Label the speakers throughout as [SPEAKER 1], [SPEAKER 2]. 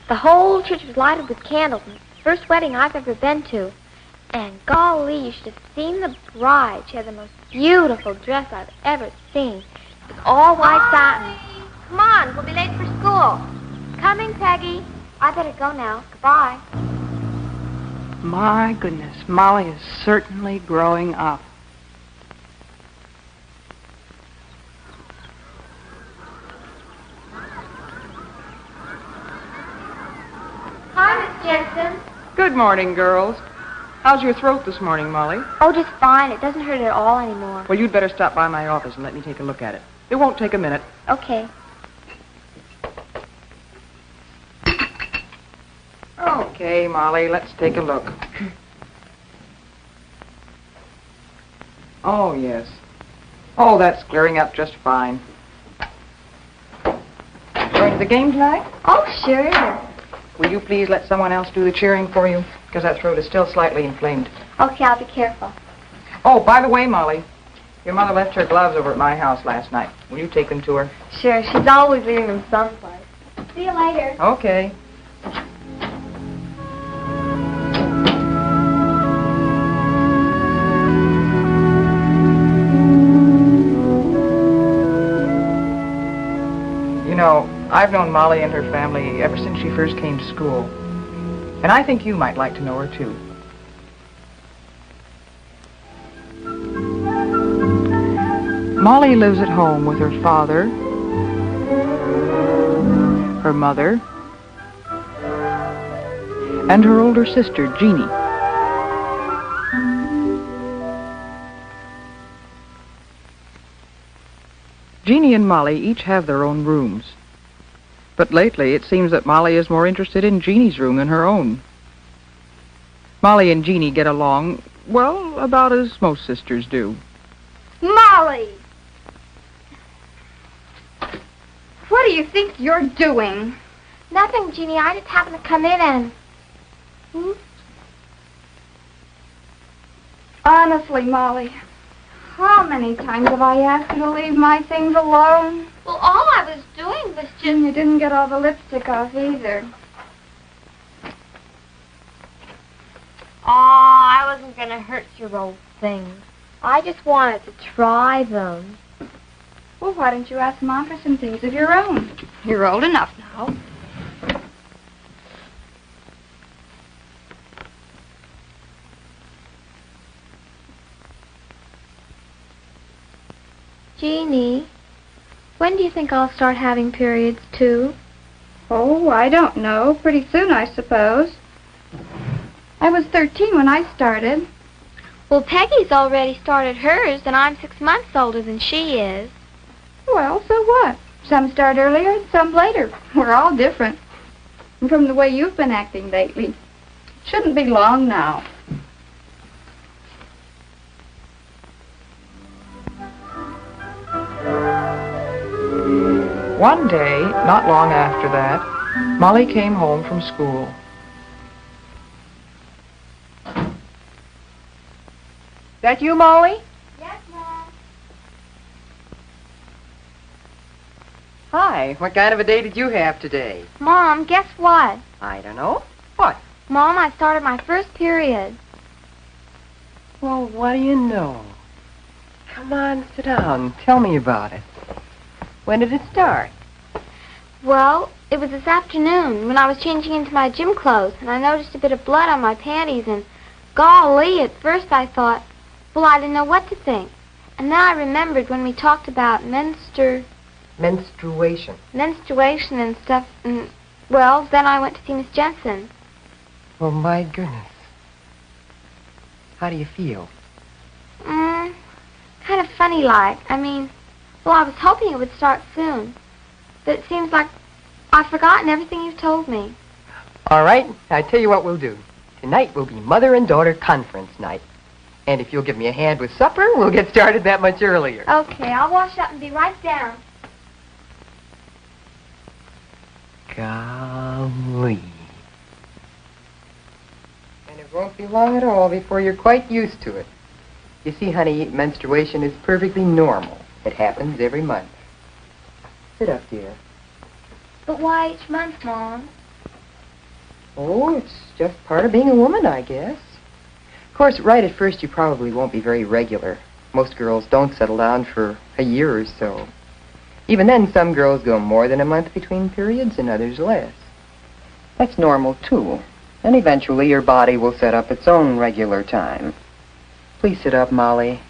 [SPEAKER 1] The whole church was lighted with candles, and it's the first wedding I've ever been to. And golly, you should have seen the bride. She had the most beautiful dress I've ever seen. It was all white satin. Come on, we'll be late for school. Coming, Peggy. I better go now. Goodbye.
[SPEAKER 2] My goodness, Molly is certainly growing up.
[SPEAKER 1] Hi, Miss Jensen.
[SPEAKER 2] Good morning, girls. How's your throat this morning, Molly?
[SPEAKER 1] Oh, just fine. It doesn't hurt at all anymore.
[SPEAKER 2] Well, you'd better stop by my office and let me take a look at it. It won't take a minute.
[SPEAKER 1] Okay.
[SPEAKER 2] Okay, Molly, let's take a look. Oh, yes. Oh, that's clearing up just fine. Going to the game tonight?
[SPEAKER 1] Oh, sure.
[SPEAKER 2] Will you please let someone else do the cheering for you? Because that throat is still slightly inflamed.
[SPEAKER 1] Okay, I'll be careful.
[SPEAKER 2] Oh, by the way, Molly, your mother left her gloves over at my house last night. Will you take them to her?
[SPEAKER 1] Sure, she's always leaving them someplace. See you later.
[SPEAKER 2] Okay. You know, I've known Molly and her family ever since she first came to school. And I think you might like to know her, too. Molly lives at home with her father, her mother, and her older sister, Jeannie. Jeannie and Molly each have their own rooms. But lately, it seems that Molly is more interested in Jeannie's room than her own. Molly and Jeannie get along, well, about as most sisters do.
[SPEAKER 3] Molly! What do you think you're doing?
[SPEAKER 1] Nothing, Jeannie. I just happened to come in and...
[SPEAKER 3] Honestly, Molly, how many times have I asked you to leave my things alone?
[SPEAKER 1] Well, all I was doing was just...
[SPEAKER 3] And you didn't get all the lipstick off either.
[SPEAKER 1] Oh, I wasn't going to hurt your old things. I just wanted to try them.
[SPEAKER 3] Well, why don't you ask Mom for some things of your own? You're old enough now.
[SPEAKER 1] Jeannie, when do you think I'll start having periods, too?
[SPEAKER 3] Oh, I don't know. Pretty soon, I suppose. I was 13 when I started.
[SPEAKER 1] Well, Peggy's already started hers, and I'm 6 months older than she is.
[SPEAKER 3] Well, so what? Some start earlier and some later. We're all different. And from the way you've been acting lately, it shouldn't be long now.
[SPEAKER 2] One day, not long after that, Molly came home from school. That you, Molly?
[SPEAKER 1] Yes, Mom.
[SPEAKER 4] Hi, what kind of a day did you have today?
[SPEAKER 1] Mom, guess what?
[SPEAKER 4] I don't know. What?
[SPEAKER 1] Mom, I started my first period.
[SPEAKER 4] Well, what do you know? Come on, sit down. Tell me about it. When did it start?
[SPEAKER 1] Well, it was this afternoon when I was changing into my gym clothes, and I noticed a bit of blood on my panties, and golly, at first I thought, well, I didn't know what to think. And then I remembered when we talked about
[SPEAKER 4] Menstruation.
[SPEAKER 1] menstruation and stuff, and, well, then I went to see Miss Jensen.
[SPEAKER 4] Oh, my goodness. How do you feel?
[SPEAKER 1] Kind of funny-like. I mean, well, I was hoping it would start soon. But it seems like I've forgotten everything you've told me.
[SPEAKER 4] All right, I tell you what we'll do. Tonight will be mother and daughter conference night. And if you'll give me a hand with supper, we'll get started that much earlier.
[SPEAKER 1] Okay, I'll wash up and be right down.
[SPEAKER 4] Golly. And it won't be long at all before you're quite used to it. You see, honey, menstruation is perfectly normal. It happens every month. Sit up, dear.
[SPEAKER 1] But why each month, Mom?
[SPEAKER 4] Oh, it's just part of being a woman, I guess. Of course, right at first you probably won't be very regular. Most girls don't settle down for a year or so. Even then, some girls go more than a month between periods and others less. That's normal, too. And eventually your body will set up its own regular time. Please sit up, Molly.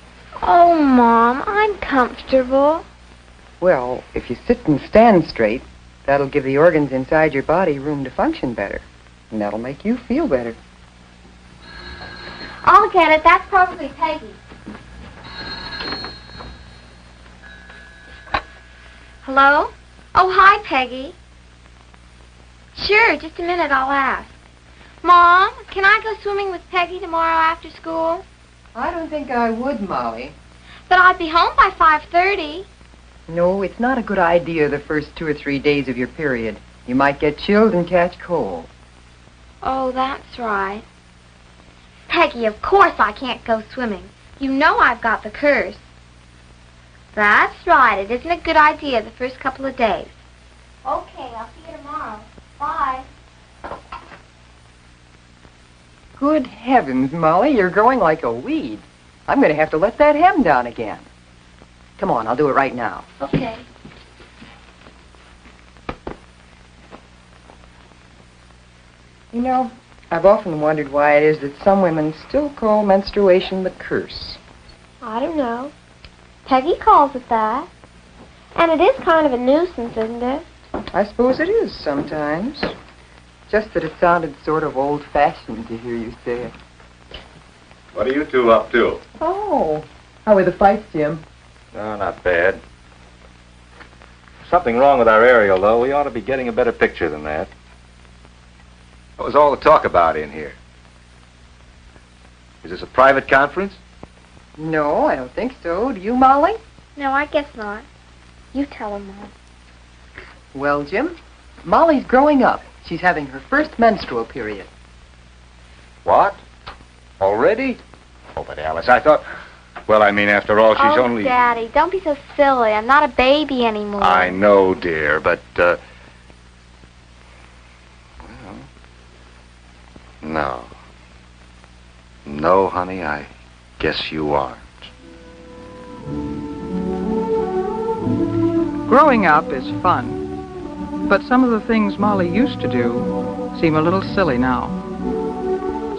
[SPEAKER 1] Oh, Mom, I'm comfortable.
[SPEAKER 4] Well, if you sit and stand straight, that'll give the organs inside your body room to function better. And that'll make you feel better.
[SPEAKER 1] I'll get it. That's probably Peggy. Hello? Oh, hi, Peggy. Sure, just a minute, I'll ask. Mom, can I go swimming with Peggy tomorrow after school?
[SPEAKER 4] I don't think I would, Molly.
[SPEAKER 1] But I'd be home by 5:30.
[SPEAKER 4] No, it's not a good idea the first 2 or 3 days of your period. You might get chilled and catch cold.
[SPEAKER 1] Oh, that's right. Peggy, of course I can't go swimming. You know I've got the curse. That's right. It isn't a good idea the first couple of days. Okay, I'll see you tomorrow. Bye.
[SPEAKER 4] Good heavens, Molly, you're growing like a weed. I'm going to have to let that hem down again. Come on, I'll do it right now.
[SPEAKER 1] Okay.
[SPEAKER 4] You know, I've often wondered why it is that some women still call menstruation the curse.
[SPEAKER 1] I don't know. Peggy calls it that. And it is kind of a nuisance, isn't it?
[SPEAKER 4] I suppose it is sometimes. Just that it sounded sort of old-fashioned to hear you say it.
[SPEAKER 5] What are you two up to?
[SPEAKER 4] Oh, how were the fights, Jim?
[SPEAKER 5] No, not bad. Something wrong with our aerial, though. We ought to be getting a better picture than that. What was all the talk about in here? Is this a private conference?
[SPEAKER 4] No, I don't think so. Do you, Molly?
[SPEAKER 1] No, I guess not. You tell him, Mom.
[SPEAKER 4] Well, Jim, Molly's growing up. She's having her first menstrual period.
[SPEAKER 5] What? Already? Oh, but Alice, I thought... Well, I mean, after all, she's only...
[SPEAKER 1] Daddy, don't be so silly. I'm not a baby anymore.
[SPEAKER 5] I know, dear, but, well... No. No, honey, I guess you aren't.
[SPEAKER 2] Growing up is fun, but some of the things Molly used to do seem a little silly now.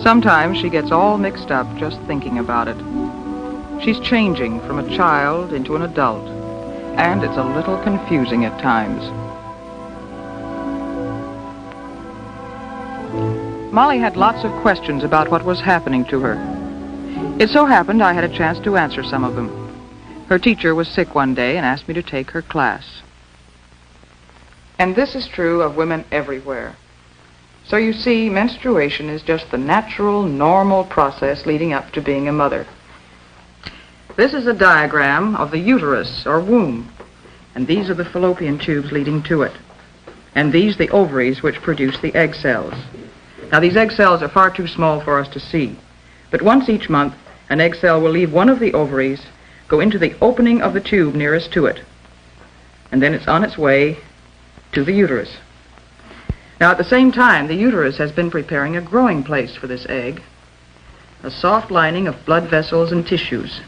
[SPEAKER 2] Sometimes she gets all mixed up just thinking about it. She's changing from a child into an adult, and it's a little confusing at times. Molly had lots of questions about what was happening to her. It so happened I had a chance to answer some of them. Her teacher was sick one day and asked me to take her class. And this is true of women everywhere. So you see, menstruation is just the natural, normal process leading up to being a mother. This is a diagram of the uterus, or womb, and these are the fallopian tubes leading to it. And these the ovaries which produce the egg cells. Now, these egg cells are far too small for us to see, but once each month, an egg cell will leave one of the ovaries, go into the opening of the tube nearest to it, and then it's on its way to the uterus. Now, at the same time, the uterus has been preparing a growing place for this egg, a soft lining of blood vessels and tissues.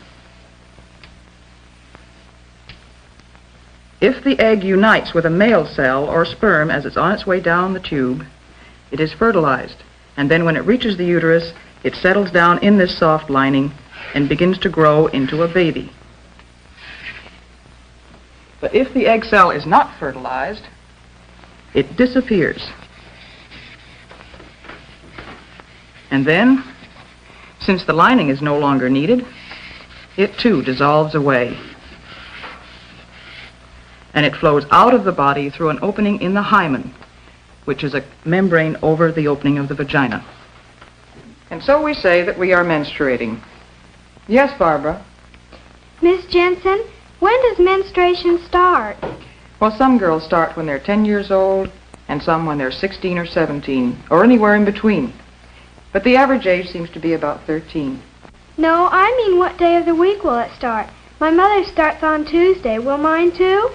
[SPEAKER 2] If the egg unites with a male cell or sperm as it's on its way down the tube, it is fertilized, and then when it reaches the uterus, it settles down in this soft lining and begins to grow into a baby. But if the egg cell is not fertilized, it disappears. And then, since the lining is no longer needed, it too dissolves away. And it flows out of the body through an opening in the hymen, which is a membrane over the opening of the vagina. And so we say that we are menstruating. Yes, Barbara?
[SPEAKER 6] Miss Jensen, when does menstruation start?
[SPEAKER 2] Well, some girls start when they're 10 years old, and some when they're 16 or 17, or anywhere in between. But the average age seems to be about 13.
[SPEAKER 6] No, I mean what day of the week will it start? My mother starts on Tuesday. Will mine too?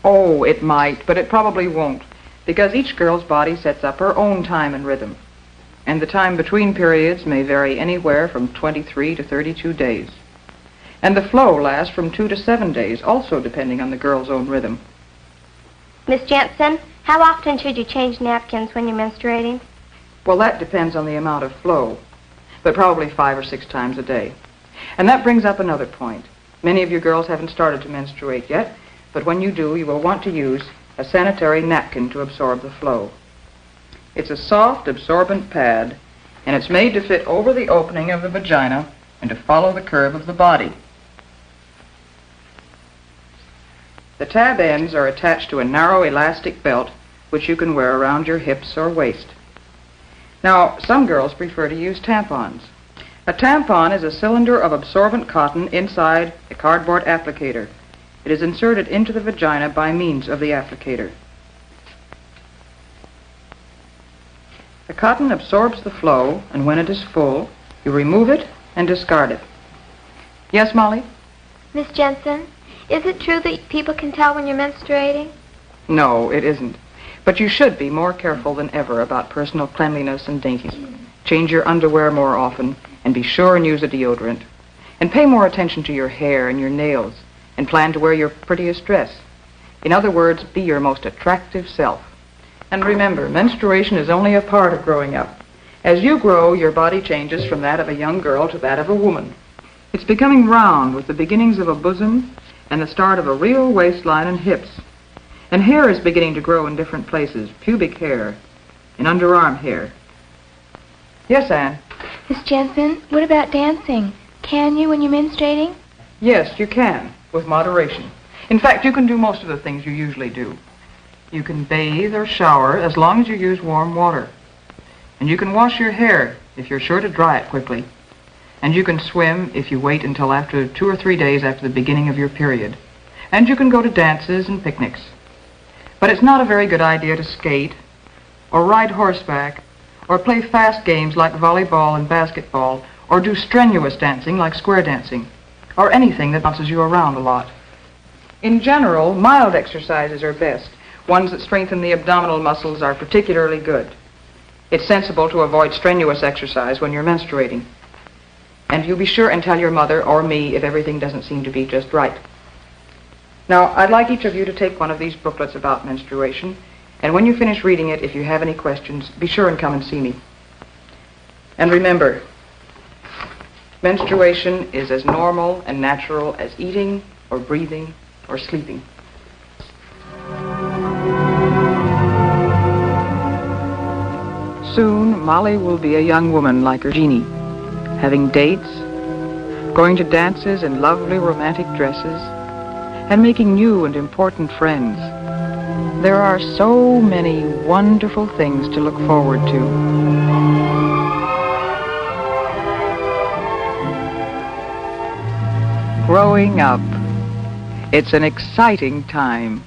[SPEAKER 2] Oh, it might, but it probably won't. because each girl's body sets up her own time and rhythm, and the time between periods may vary anywhere from 23 to 32 days. And the flow lasts from 2 to 7 days, also depending on the girl's own rhythm.
[SPEAKER 1] Miss Jensen, how often should you change napkins when you're menstruating?
[SPEAKER 2] Well, that depends on the amount of flow, but probably 5 or 6 times a day. And that brings up another point. Many of you girls haven't started to menstruate yet, but when you do, you will want to use a sanitary napkin to absorb the flow. It's a soft, absorbent pad, and it's made to fit over the opening of the vagina and to follow the curve of the body. The tab ends are attached to a narrow elastic belt which you can wear around your hips or waist. Now, some girls prefer to use tampons. A tampon is a cylinder of absorbent cotton inside a cardboard applicator. It is inserted into the vagina by means of the applicator. The cotton absorbs the flow, and when it is full, you remove it and discard it. Yes, Molly?
[SPEAKER 1] Miss Jensen, is it true that people can tell when you're menstruating?
[SPEAKER 2] No, it isn't. But you should be more careful than ever about personal cleanliness and daintiness. Change your underwear more often, and be sure and use a deodorant. And pay more attention to your hair and your nails, and plan to wear your prettiest dress. In other words, be your most attractive self. And remember, menstruation is only a part of growing up. As you grow, your body changes from that of a young girl to that of a woman. It's becoming round with the beginnings of a bosom and the start of a real waistline and hips. And hair is beginning to grow in different places, pubic hair and underarm hair. Yes, Anne?
[SPEAKER 6] Miss Jensen, what about dancing? Can you when you're menstruating?
[SPEAKER 2] Yes, you can, with moderation. In fact, you can do most of the things you usually do. You can bathe or shower as long as you use warm water. And you can wash your hair if you're sure to dry it quickly. And you can swim if you wait until after 2 or 3 days after the beginning of your period. And you can go to dances and picnics. But it's not a very good idea to skate, or ride horseback, or play fast games like volleyball and basketball, or do strenuous dancing like square dancing, or anything that bounces you around a lot. In general, mild exercises are best. Ones that strengthen the abdominal muscles are particularly good. It's sensible to avoid strenuous exercise when you're menstruating. And you be sure and tell your mother or me if everything doesn't seem to be just right. Now, I'd like each of you to take one of these booklets about menstruation, and when you finish reading it, if you have any questions, be sure and come and see me. And remember, menstruation is as normal and natural as eating or breathing or sleeping. Soon, Molly will be a young woman like her Jeannie, having dates, going to dances in lovely romantic dresses, and making new and important friends. There are so many wonderful things to look forward to. Growing up, it's an exciting time.